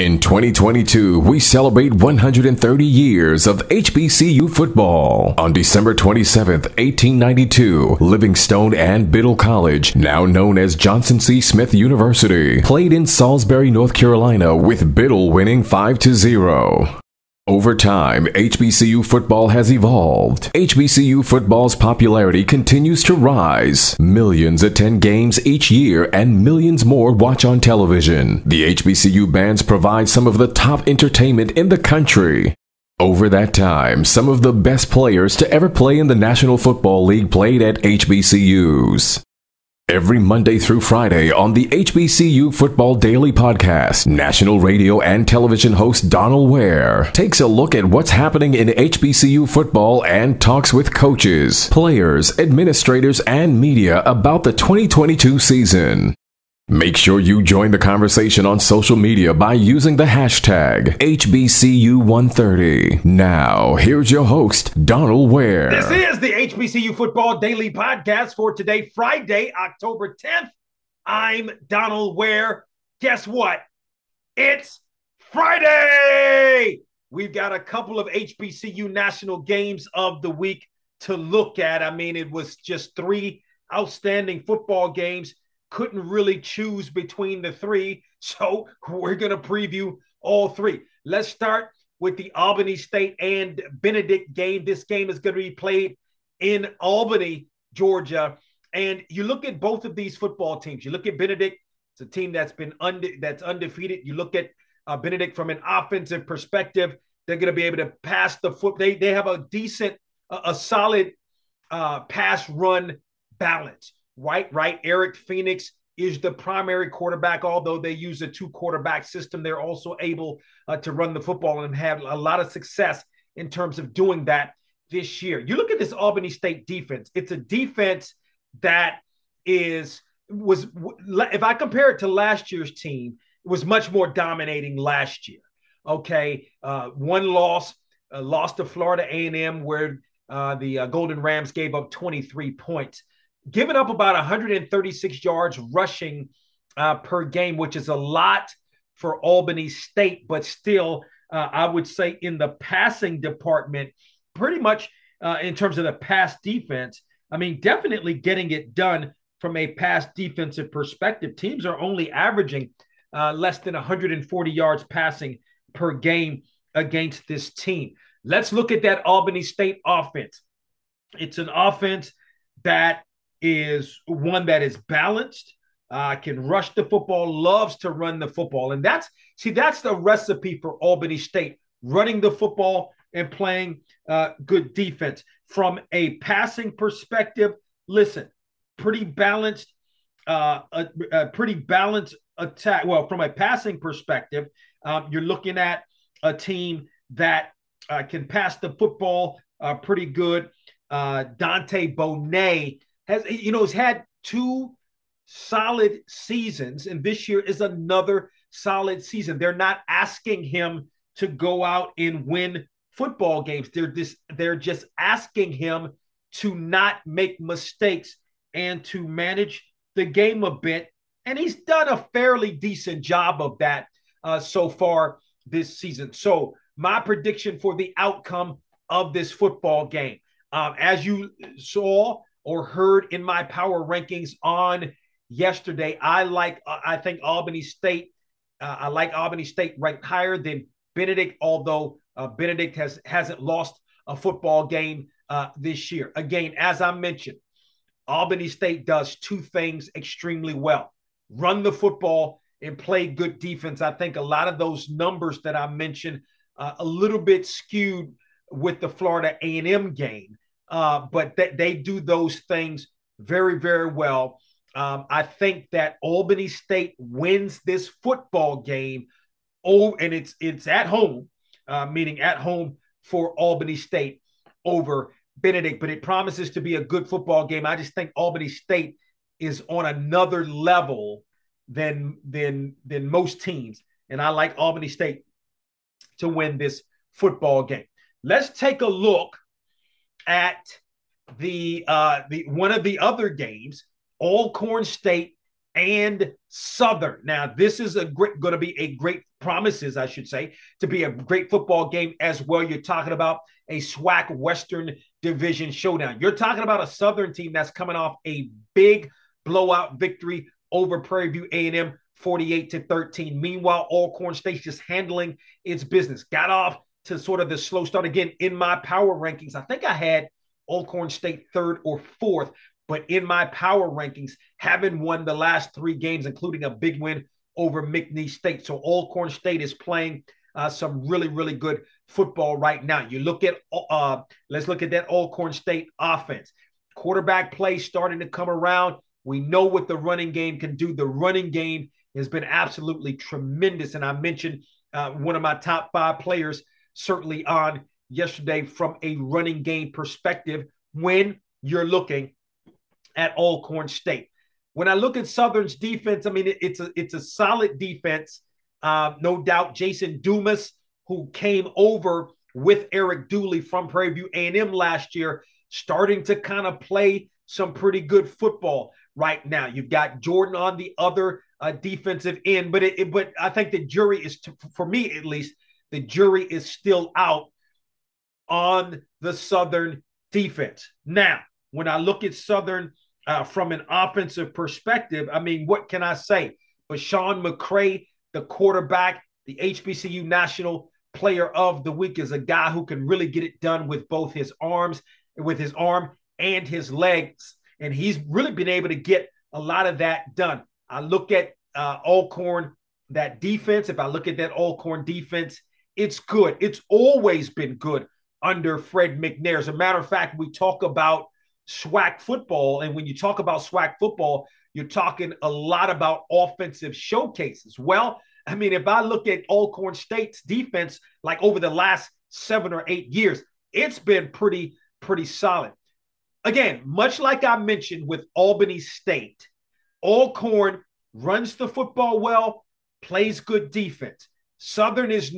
In 2022, we celebrate 130 years of HBCU football. On December 27th, 1892, Livingstone and Biddle College, now known as Johnson C. Smith University, played in Salisbury, North Carolina, with Biddle winning 5-0. Over time, HBCU football has evolved. HBCU football's popularity continues to rise. Millions attend games each year and millions more watch on television. The HBCU bands provide some of the top entertainment in the country. Over that time, some of the best players to ever play in the National Football League played at HBCUs. Every Monday through Friday on the HBCU Football Daily Podcast, national radio and television host Donal Ware takes a look at what's happening in HBCU football and talks with coaches, players, administrators, and media about the 2022 season. Make sure you join the conversation on social media by using the hashtag HBCU130. Now, here's your host, Donal Ware. This is the HBCU Football Daily Podcast for today, Friday, October 10th. I'm Donal Ware. Guess what? It's Friday! We've got a couple of HBCU national games of the week to look at. I mean, it was just three outstanding football games. Couldn't really choose between the three, so we're going to preview all three. Let's start with the Albany State and Benedict game. This game is going to be played in Albany, Georgia. And you look at both of these football teams. You look at Benedict, it's a team that's been that's undefeated. You look at Benedict from an offensive perspective. They're going to be able to pass the foot. They have a decent, a solid pass run balance. Right. Eric Phoenix is the primary quarterback. Although they use a two-quarterback system, they're also able to run the football and have a lot of success in terms of doing that this year. You look at this Albany State defense. It's a defense that if I compare it to last year's team, it was much more dominating last year. Okay, one loss to Florida A&M, where the Golden Rams gave up 23 points. Giving up about 136 yards rushing per game, which is a lot for Albany State, but still, I would say in the passing department, pretty much in terms of the pass defense, I mean, definitely getting it done from a pass defensive perspective. Teams are only averaging less than 140 yards passing per game against this team. Let's look at that Albany State offense. It's an offense that is one that is balanced, can rush the football, loves to run the football. And that's the recipe for Albany State, running the football and playing good defense. From a passing perspective, listen, pretty balanced attack. Well, from a passing perspective, you're looking at a team that can pass the football pretty good. Dante Bonet has had two solid seasons, and this year is another solid season. They're not asking him to go out and win football games. They're just asking him to not make mistakes and to manage the game a bit. And he's done a fairly decent job of that so far this season. So my prediction for the outcome of this football game, as you saw or heard in my power rankings on yesterday, I think Albany State. I like Albany State ranked higher than Benedict, although Benedict hasn't lost a football game this year. Again, as I mentioned, Albany State does two things extremely well: run the football and play good defense. I think a lot of those numbers that I mentioned a little bit skewed with the Florida A&M game. But they do those things very, very well. I think that Albany State wins this football game. Oh, and it's at home, meaning at home for Albany State over Benedict. But it promises to be a good football game. I just think Albany State is on another level than most teams, and I like Albany State to win this football game. Let's take a look at the one of the other games, Alcorn State and Southern. Now, this is going to be a great promises, I should say, to be a great football game as well. You're talking about a SWAC Western Division showdown. You're talking about a Southern team that's coming off a big blowout victory over Prairie View A&M, 48-13. Meanwhile, Alcorn State's just handling its business. Got off to sort of the slow start. Again, in my power rankings, I think I had Alcorn State third or fourth, but in my power rankings, having won the last 3 games, including a big win over McNeese State. So Alcorn State is playing some really, really good football right now. You look at, let's look at that Alcorn State offense. Quarterback play starting to come around. We know what the running game can do. The running game has been absolutely tremendous. And I mentioned one of my top 5 players certainly on yesterday from a running game perspective when you're looking at Alcorn State. When I look at Southern's defense, I mean, it's a solid defense. No doubt Jason Dumas, who came over with Eric Dooley from Prairie View A&M last year, starting to kind of play some pretty good football right now. You've got Jordan on the other defensive end, but I think the jury is, for me at least, the jury is still out on the Southern defense. Now, when I look at Southern from an offensive perspective, I mean, what can I say? But Sean McCray, the quarterback, the HBCU National Player of the Week, is a guy who can really get it done with both his arm and his legs. And he's really been able to get a lot of that done. I look at Alcorn, that defense. If I look at that Alcorn defense, it's good. It's always been good under Fred McNair. As a matter of fact, we talk about SWAC football, and when you talk about SWAC football, you're talking a lot about offensive showcases. Well, I mean, if I look at Alcorn State's defense, like over the last 7 or 8 years, it's been pretty solid. Again, much like I mentioned with Albany State, Alcorn runs the football well, plays good defense. Southern is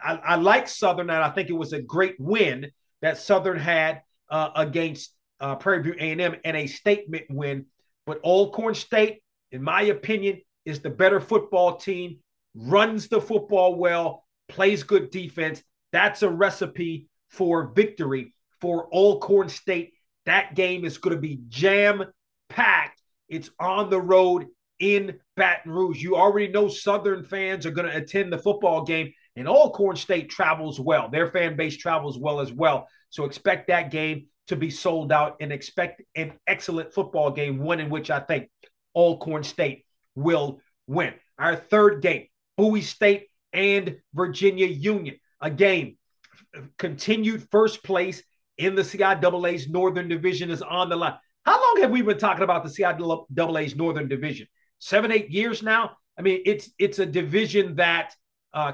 I like Southern, and I think it was a great win that Southern had against Prairie View A&M and a statement win. But Alcorn State, in my opinion, is the better football team, runs the football well, plays good defense. That's a recipe for victory for Alcorn State. That game is going to be jam-packed. It's on the road in Baton Rouge. You already know Southern fans are going to attend the football game, and Alcorn State travels well. Their fan base travels well as well. So expect that game to be sold out, and expect an excellent football game, one in which I think Alcorn State will win. Our third game, Bowie State and Virginia Union. A game, continued first place in the CIAA's Northern Division is on the line. How long have we been talking about the CIAA's Northern Division? 7, 8 years now? I mean, it's a division that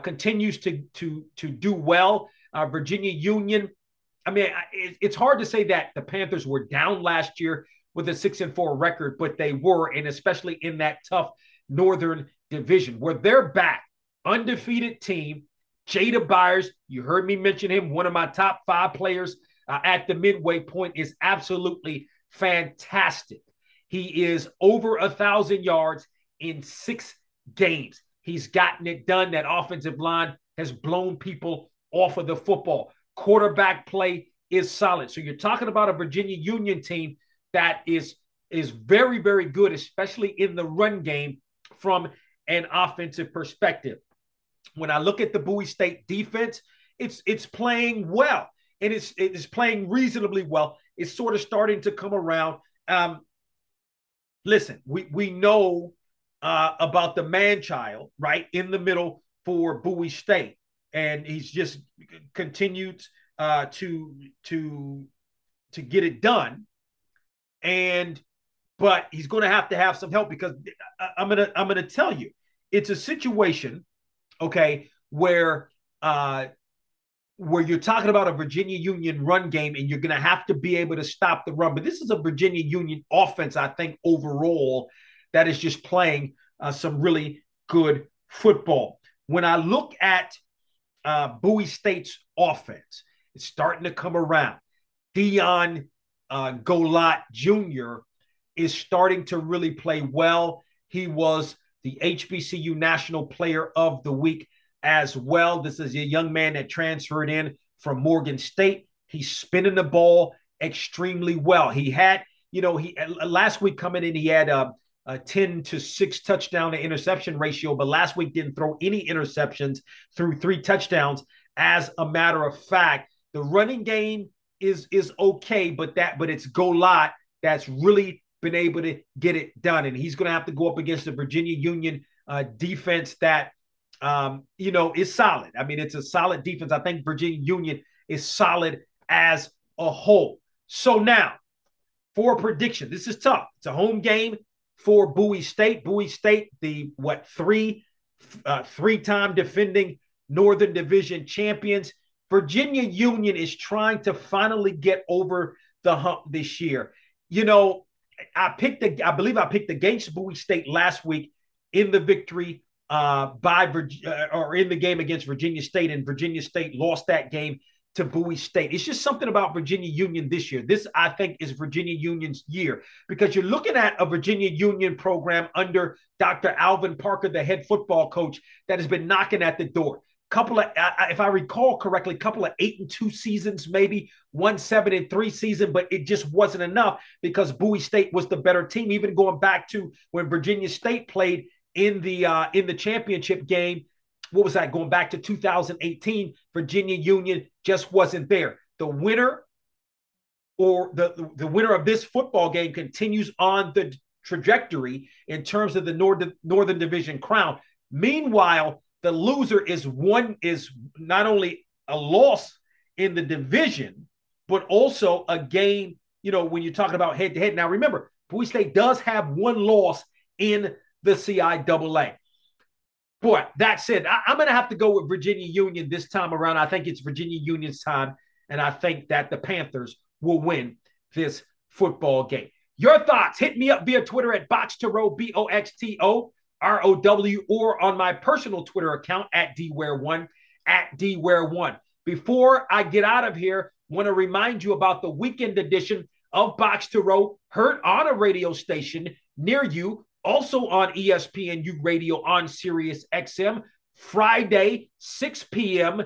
continues to do well. Virginia Union, I mean, it's hard to say that the Panthers were down last year with a 6-4 record, but they were, and especially in that tough Northern Division, where they're back. Undefeated team. Jada Byers, you heard me mention him, one of my top 5 players at the midway point, is absolutely fantastic. He is over 1,000 yards in 6 games. He's gotten it done. That offensive line has blown people off of the football. Quarterback play is solid. So you're talking about a Virginia Union team that is very, very good, especially in the run game from an offensive perspective. When I look at the Bowie State defense, it's playing well, and it's playing reasonably well. It's sort of starting to come around. Listen, we know about the man-child, right, in the middle for Bowie State, and he's just continued to get it done. But he's going to have some help, because I'm gonna tell you, it's a situation, okay, where you're talking about a Virginia Union run game, and you're going to have to be able to stop the run. But this is a Virginia Union offense, I think, overall, that is just playing some really good football. When I look at Bowie State's offense, it's starting to come around. Dion Golat Jr. is starting to really play well. He was the HBCU National Player of the Week as well. This is a young man that transferred in from Morgan State. He's spinning the ball extremely well. He had, last week coming in, he had a 10-6 touchdown to interception ratio, but last week didn't throw any interceptions, threw 3 touchdowns. As a matter of fact, the running game is okay, but it's Golot that's really been able to get it done. And he's going to have to go up against the Virginia Union defense that, is solid. I mean, it's a solid defense. I think Virginia Union is solid as a whole. So now, for a prediction, this is tough. It's a home game for Bowie State. Bowie State, the three-time defending Northern Division champions. Virginia Union is trying to finally get over the hump this year. I believe I picked against Bowie State last week in the victory in the game against Virginia State, and Virginia State lost that game to Bowie State. It's just something about Virginia Union this year. This, I think, is Virginia Union's year, because you're looking at a Virginia Union program under Dr. Alvin Parker, the head football coach, that has been knocking at the door. If I recall correctly, couple of 8-2 seasons, maybe 1 7-3 season, but it just wasn't enough because Bowie State was the better team. Even going back to when Virginia State played in the championship game, what was that? Going back to 2018, Virginia Union just wasn't there. The winner the winner of this football game continues on the trajectory in terms of the Northern Division crown. Meanwhile, the loser is not only a loss in the division, but also a game, when you're talking about head-to-head. Now, remember, Bowie State does have 1 loss in the CIAA. But that said, I'm going to have to go with Virginia Union this time around. I think it's Virginia Union's time, and I think that the Panthers will win this football game. Your thoughts, hit me up via Twitter at Boxtorow, BOXTOROW, or on my personal Twitter account at DWare1, at DWare1. Before I get out of here, I want to remind you about the weekend edition of Box to Row, heard on a radio station near you, also on ESPNU Radio on Sirius XM, Friday, 6 p.m.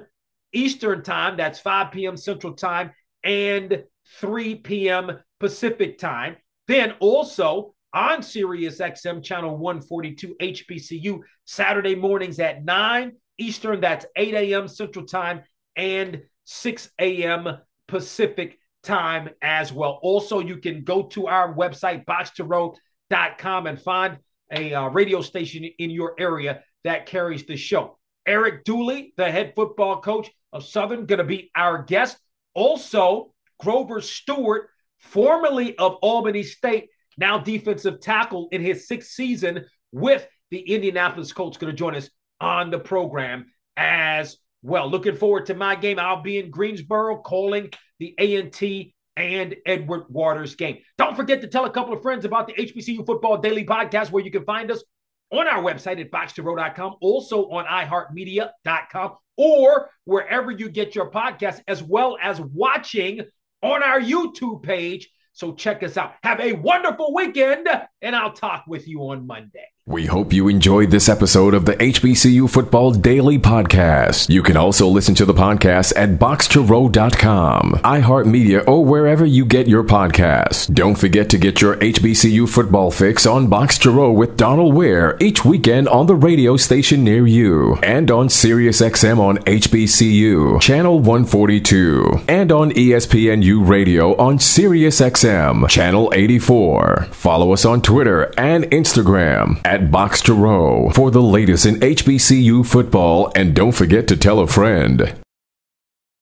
Eastern Time. That's 5 p.m. Central Time and 3 p.m. Pacific Time. Then also on Sirius XM Channel 142 HBCU, Saturday mornings at 9 Eastern. That's 8 a.m. Central Time and 6 a.m. Pacific Time as well. Also, you can go to our website, boxtorow.com, and find a radio station in your area that carries the show. Eric Dooley, the head football coach of Southern, going to be our guest. Also, Grover Stewart, formerly of Albany State, now defensive tackle in his 6th season with the Indianapolis Colts, going to join us on the program as well. Looking forward to my game. I'll be in Greensboro calling the A&T and Edward Waters game. Don't forget to tell a couple of friends about the HBCU Football Daily Podcast, where you can find us on our website at boxtorow.com, also on iHeartMedia.com, or wherever you get your podcasts, as well as watching on our YouTube page. So check us out. Have a wonderful weekend, and I'll talk with you on Monday. We hope you enjoyed this episode of the HBCU Football Daily Podcast. You can also listen to the podcast at boxtorow.com, iHeartMedia, or wherever you get your podcasts. Don't forget to get your HBCU football fix on Box to Row with Donal Ware each weekend on the radio station near you, and on Sirius XM on HBCU, Channel 142, and on ESPNU Radio on Sirius XM, Channel 84. Follow us on Twitter and Instagram at Box to Row for the latest in HBCU football, and don't forget to tell a friend.